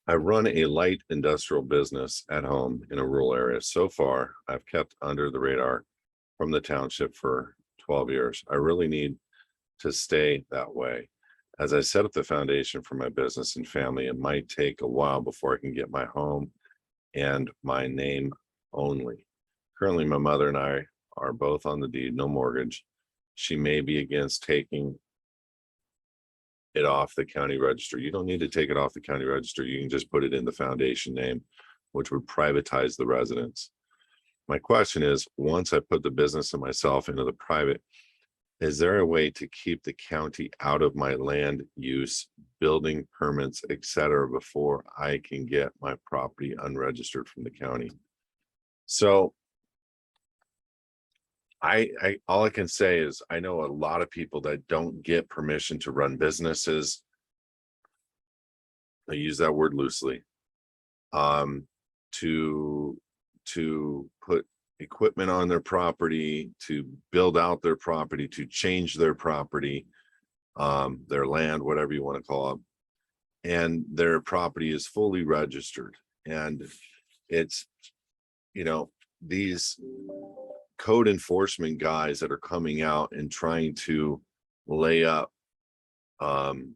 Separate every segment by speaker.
Speaker 1: I run a light industrial business at home in a rural area. So far, I've kept under the radar from the township for 12 years. I really need to stay that way. As I set up the foundation for my business and family, it might take a while before I can get my home and my name only. Currently, my mother and I are both on the deed, no mortgage. She may be against taking it off the county register. You don't need to take it off the county register. You can just put it in the foundation name, which would privatize the residence. My question is, once I put the business and myself into the private, is there a way to keep the county out of my land use, building permits, et cetera, before I can get my property unregistered from the county? So I all I can say is I know a lot of people that don't get permission to run businesses. I use that word loosely. Um, to put equipment on their property, to build out their property, to change their property, their land, whatever you want to call it, and their property is fully registered. And it's, you know, these code enforcement guys that are coming out and trying to lay up um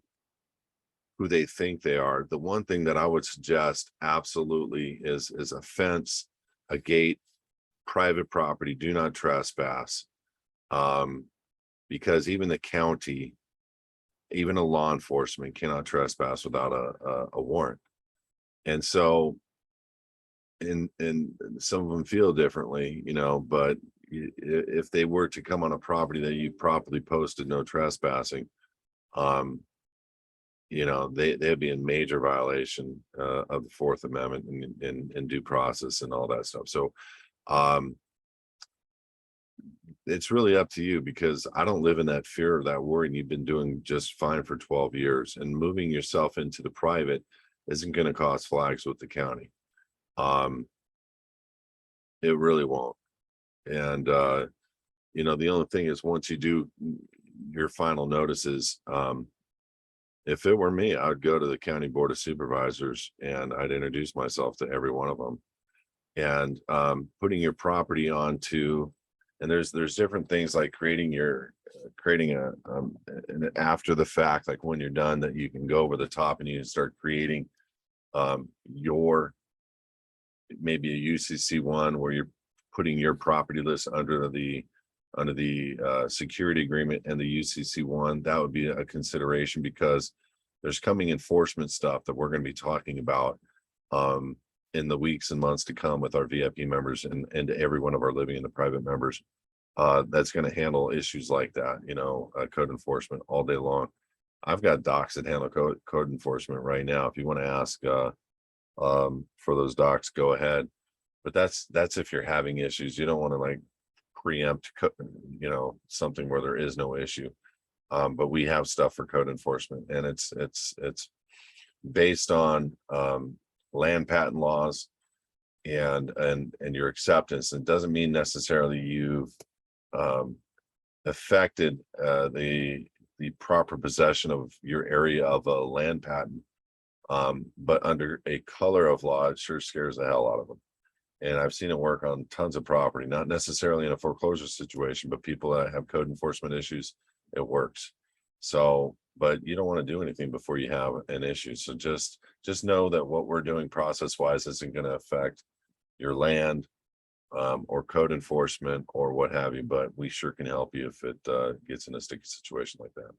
Speaker 1: who they think they are. The one thing that I would suggest absolutely is a fence, a gate, private property, do not trespass. Um, because even the county, even a law enforcement cannot trespass without a warrant. And so, and some of them feel differently, but if they were to come on a property that you properly posted no trespassing, um, they'd be in major violation of the Fourth Amendment and due process and all that stuff. So um, it's really up to you, because I don't live in that fear or that worry, and you've been doing just fine for 12 years. And moving yourself into the private isn't going to cost flags with the county. Um, it really won't. And the only thing is, once you do your final notices, if it were me, I would go to the county board of supervisors and I'd introduce myself to every one of them. And putting your property onto, and there's different things like creating an after the fact, like when you're done, that you can go over the top and you can start creating your, maybe a UCC one where you're putting your property list under the security agreement and the UCC one. That would be a consideration, because there's coming enforcement stuff that we're going to be talking about in the weeks and months to come with our VIP members and every one of our living in the private members. That's going to handle issues like that, code enforcement all day long. I've got docs that handle code enforcement right now. If you want to ask for those docs, go ahead. But that's if you're having issues. You don't want to like preempt, something where there is no issue. But we have stuff for code enforcement, and it's based on land patent laws and your acceptance. It doesn't mean necessarily you've affected the proper possession of your area of a land patent. But under a color of law, it sure scares the hell out of them. And I've seen it work on tons of property, not necessarily in a foreclosure situation, but people that have code enforcement issues, it works. So, but you don't want to do anything before you have an issue. So just know that what we're doing process wise isn't going to affect your land or code enforcement or what have you, but we sure can help you if it gets in a sticky situation like that.